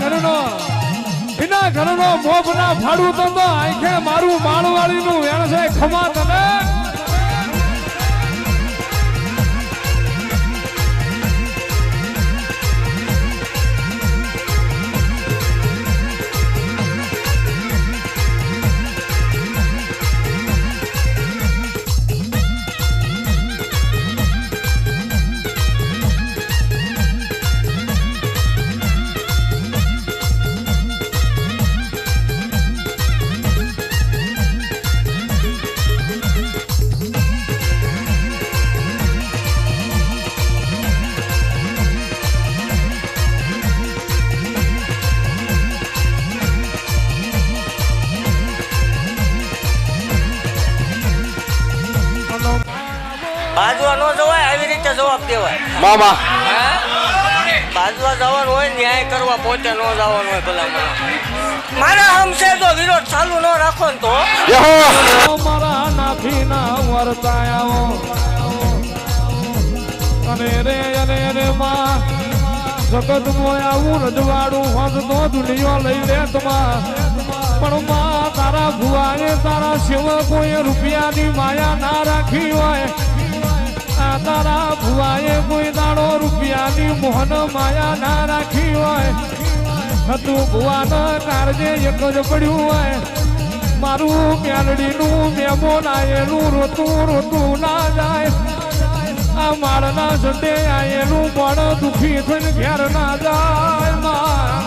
ઘરનો મોપ ના ફાડું તો આંખે મારું માળવાળી નું એણ છે ખમા તને બાજવા ન જવાય આવી રીતે જવાબ દેવાય મામા બાજવા જવાનું હોય ન્યાય કરવા પોતે ન જવાનું હોય ભલા મારા હમશે જો વિરોધ ચાલુ ન રાખો ને તો મારા નાથી ના વર્તાયાઓ અને રે માં જગત મોય આવું રજવાડું હોત તો દુનિયા લઈ લે તમા પણ માં તારા ભુવાએ તારા સેવકોએ રૂપિયાની માયા ના રાખી હોય તારા ભુવાએ કોઈ દાડો રૂપિયાની મોહન માયા ના રાખી હોય હતું ભુવાના કારજે એક જ પડ્યું હોય મારું મેલડીનું મેમોન આયેલું રોતું ના જાય આ માળના સંડે આયેલું મણ દુખી થઈને ઘેર ના જાય માં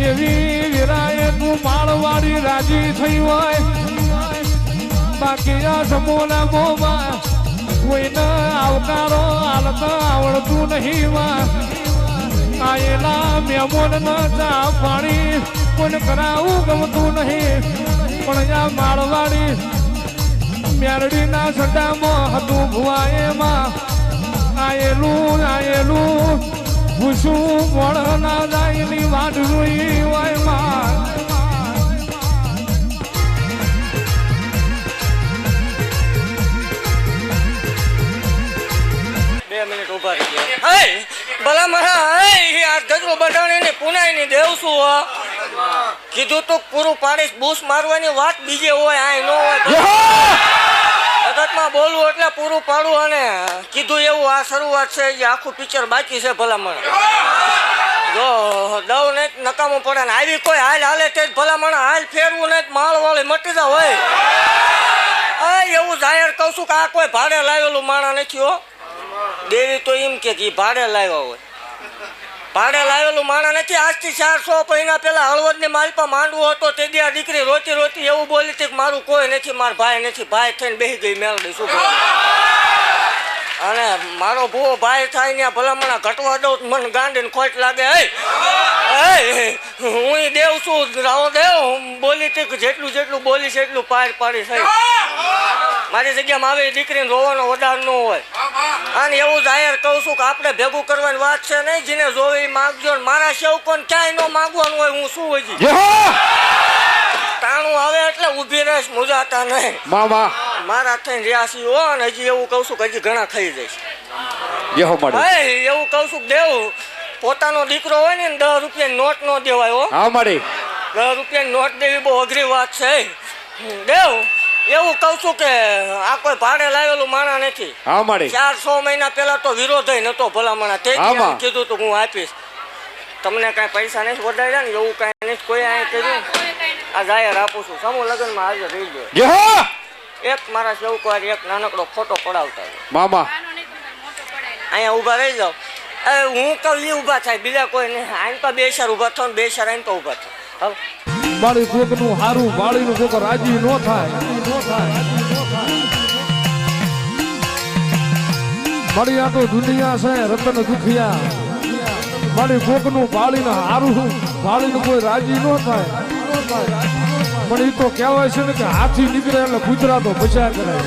એવી વિરાય તું માળવાડી રાજી થઈ હોય બાકી આ સમોના મોમાં કોઈને આવકારો હાલતા આવડતું નહીં માં આયેલા મેમોન ન ચા પાણી કોઈને કરાવું ગમતું નહીં પણ આ માળવાડી મેરડીના સડામાં હતું ભુવાએમાં આયેલું ભૂસું મોડ ના જાય ની વાટ રોઈ હોય માં 2 મિનિટ ઉભા રહી ગયા ભલા મારા આ ગજરો બધાને પુનાઈ ની દેવ શું કીધું તું પૂરું પાડીશ બૂસ મારવાની વાત બીજે હોય આ ન હોય જગતમાં બોલવું એટલે પૂરું પાડવું અને કીધું એવું આ શરૂઆત છે જે આખું પિક્ચર બાકી છે ભલામણ જો દવ ને નકામું પડે ને આવી કોઈ હાલે તે ભલામણ હાલ ફેરવું ને માળ વાળી મટી જા હોય એવું જાહેર કહું છું કે આ કોઈ ભાડે લાવેલું માણા નથી હો દેવી તો એમ કે ભાડે લાવ્યા હોય ભાડે લાવેલું માણા નથી આજથી 400 મહિના પેલા હળવદની માલપા માંડવો હતો તે દી આ દીકરી રોતી રોતી એવું બોલી હતી કે મારું કોઈ નથી મારા ભાઈ નથી ભાઈ થઈને બેસી ગઈ મેલડી શું અને મારો ભૂવો ભાઈ થાય ને ભલામણા ઘટવા દઉં મને ગાંડીને ખોટ લાગે હું દેવ છું રાવો દેવ બોલી હતી કે જેટલું બોલી છે એટલું પાડી થઈ મારી જગ્યામાં આવે દીકરીને રોવાનો વધાર ન હોય અને એવું જાહેર કહું છું કે આપણે ભેગું કરવાની વાત છે નહીં જેને જોવે એ માગજો ને મારા સેવકોને ક્યાંય ન માગવાનું હોય હું શું હોય તાણું આવે એટલે ઊભી રહીશ મુજાતા નહીં મામા મારા થઈને રહ્યા હો અને હજી એવું કહું છું કે હજી ઘણા ખાઈ જઈશ એવું કહું છું દેવ પોતાનો દીકરો હોય ને 10 રૂપિયાની નોટ ન દેવાય હો 10 રૂપિયાની નોટ દેવી બહુ અઘરી વાત છે દેવ એવું કહું છું કે આ કોઈ ભાડે લાવેલું માણા નથી 400 મહિના પહેલા તો વિરોધ નતો ભલામણા તે કીધું તું હું આપીશ તમને કઈ પૈસા નથી વધાર્યા ને એવું કઈ નથી કોઈ આ કર્યું આ જાહેર આપું છું સમૂહ લગ્નમાં હાજર રહી ગયો એક મારા સેવકો એક નાનકડો ફોટો પડાવતા મામા અહીંયા ઊભા રહી જાઓ હું કહું એ ઊભા થાય બીજા કોઈ નહીં આઈન તો 2 શાર ઊભા થાવ 2 શાર આઈન તો ઊભા થાય મારી કોકનું હારું વાળીનું કોક રાજી ન થાય મારી આ તો દુનિયા છે રતન દુખિયા મારી કોકનું વાળીને હારું વાળીનું કોઈ રાજી ન થાય પણ એ તો કહેવાય છે ને કે હાથી નીકળે એટલે ગુજરાતો બચાર કરાય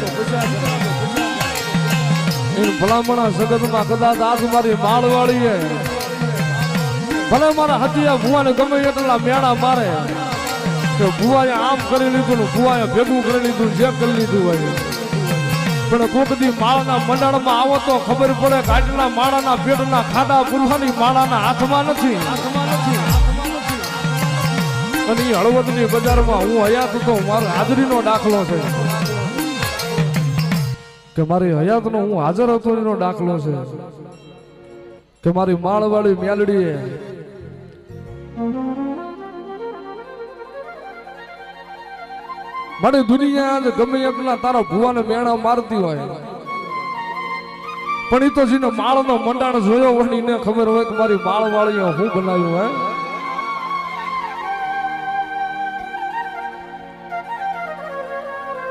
એ ભલામણા જગતમાં કદાચ આજ મારી માળવાળી ભલે મારા હતિયા ભુવાને ગમે એટલા મેળા મારે કે ભુવાએ આમ કરી લીધું ને ભુવાએ ભેગું કરી લીધું જે કરી લીધું હોય પણ કોક દી માળાના મંડાણમાં આવો તો ખબર પડે કે આટલા માળાના પેટના ખાડા પુરવાની માળાના હાથમાં નથી અને એ હળવદની બજારમાં હું હયાત તો મારો હાજરીનો દાખલો છે કે મારી હયાતનો હું હાજર હતો એનો દાખલો છે કે મારી માળવાળી મેલડીએ મને દુનિયા ગમે એટલા તારા ભુવાને મેણા મારતી હોય પણ એ તો જેને માળનો મંડાણ જોયો હોય એને ખબર હોય કે મારી માળવાળીએ હું બનાવ્યું હોય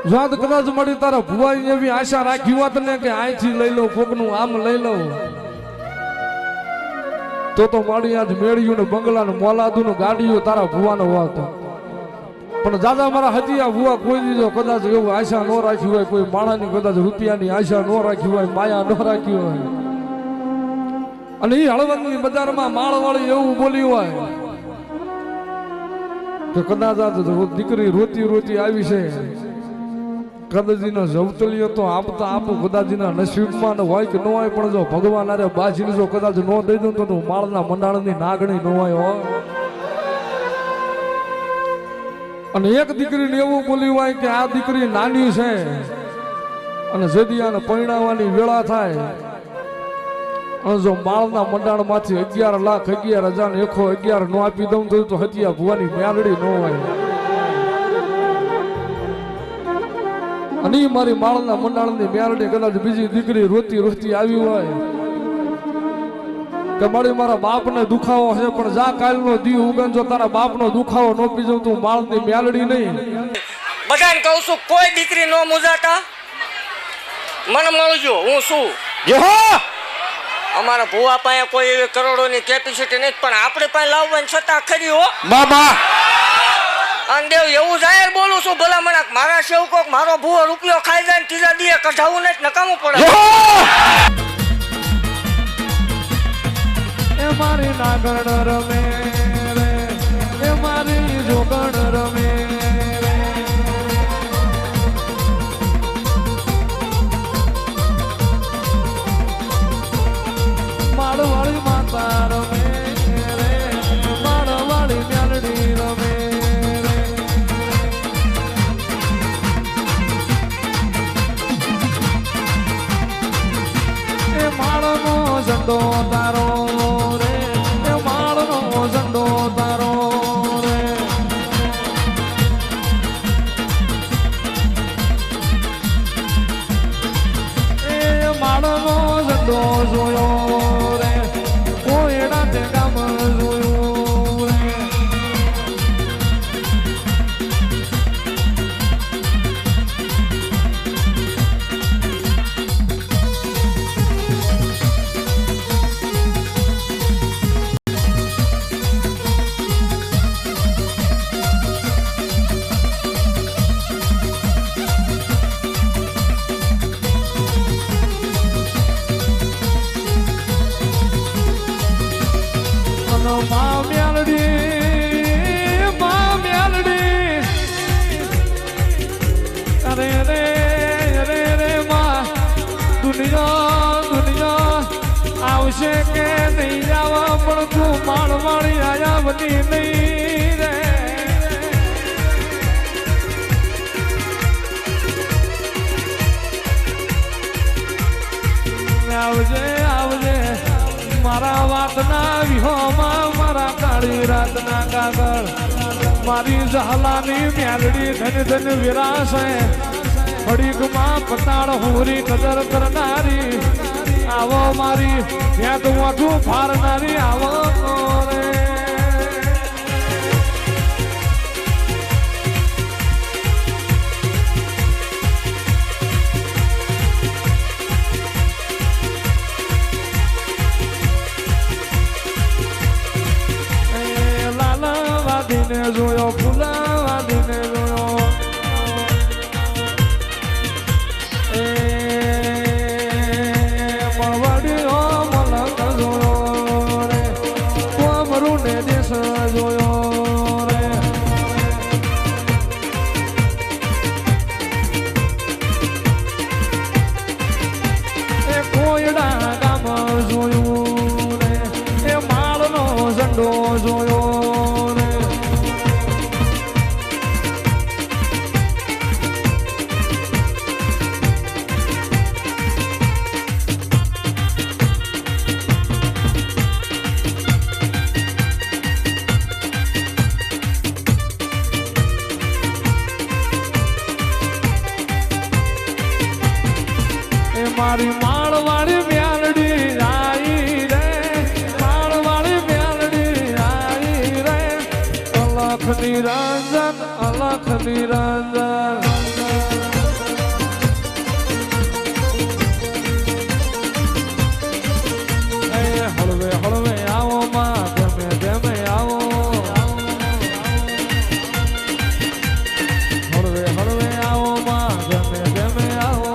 જાત કદાચ મળી તારા ભુવાઈ એવી આશા રાખી હોત ને કે અહીંથી લઈ લઉં કોકનું આમ લઈ લઉં તો મારી આજ મેળ્યું ને બંગલા ને મોલાદું ને ગાડીઓ તારા ભુવાનો હોત પણ દાદા મારા હજી આ ભુવા કોઈ દીધો કદાચ એવું આશા ન રાખી હોય કોઈ માણાની કદાચ રૂપિયાની આશા ન રાખી હોય માયા ન રાખી હોય અને એ હળવદની બજારમાં માળવાળી એવું બોલ્યું હોય કે કદાચ આજ દીકરી રોતી રોતી આવી છે કદાચીનો જવતલીઓ તો આપતા આપું કદાચીના નસીબમાં હોય કે ન હોય પણ જો ભગવાન અરે બાજીને જો કદાચ ન દઈ દઉં તો માળના મંડાણની નાગણી ન હોય અને એક દીકરીને એવું બોલ્યું હોય કે આ દીકરી નાની છે અને જેથી આને પરણાવવાની વેળા થાય અને જો માળના મંડાણમાંથી 11,11,111 નો આપી દઉં તો હતિયા ભુવાની મેલડી ન હોય અને મારી માળના મંડાણની મેલડી કદાચ બીજી દીકરી રોતી રોતી આવી હોય કે મારી મારા બાપને દુખાવો છે પણ જા કાલનો દી ઉગન જો તારા બાપનો દુખાવો ન પીજો તું માળની મેલડી નહીં બધાને કહું છું કોઈ દીકરી નો મુજાતા મને મળજો હું શું અમારા ભુવા પાસે કોઈ એવી કરોડોની કેપેસિટી નથી પણ આપણે પાસે લાવવાની છતાં ખરી હો બાબા અંદેવ એવું જાહેર બોલું છું ભલા મને મારા સેવકો મારો ભૂવો રૂપિયો ખાઈ જાય ને ત્રીજા દીએ કઢાવું ને નકામું પડે એ મારી નાગણ રમે રે એ મારી જોગણ રમે રે માળવાળી માતા રમે રે માળવાળી મેલડી રમે રે એ માળનો ઝંડો તારો જોયો રે કોયડા તે ગામ જોયો રે માં મેલડી અરે રે રે રે માં દુનિયા આવશે કે નહીં આવા પણ તું માળવાળી આયા બની નહીં રે આવજે આવજે મારા વાતના વિહોમાં મારા કાળી રાતના કાગળ મારી જહલાની મેલડી ધન ધન વિરાશે ફડીકમાં પતાળ હુરી કદર કરનારી આવો મારી ત્યાં તો મોઢું ફારનારી આવો રે જોયો ફૂલાવા દિને જોયો એ મળવાડીઓ મલક જોયો રે કોમરું મારી માળવાળી મ્યાલડી આઈ રે માળવાળી મ્યાલડી આઈ રે અલખ નિરંજન અલખ નિરંજન હળવે હળવે આવો માં ગમે ગમે આવો હળવે હળવે આવો માં ગમે ગમે આવો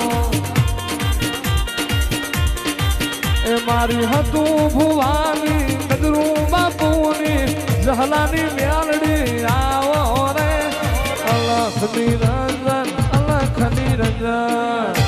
એ મારી હતું ભુવાની નજરું બાપુની જહલાની મ્યાલડી આવો રે અલખ નિરંજન અલખ નિરંજન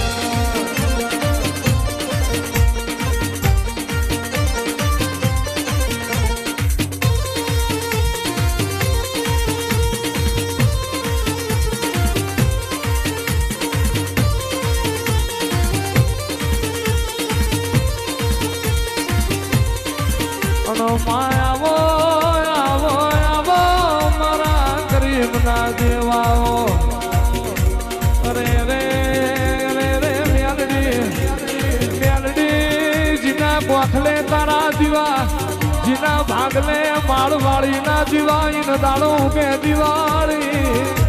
આવો આવો આવો મારા ગરીબ ના દેવાઓ અરે રે રે રે મ્યાલડી મ્યાલડી જીના ગોખલે તારા દીવા જીના ભાગલે માળવાળી ના દીવા ઇન દાડો કે દિવાળી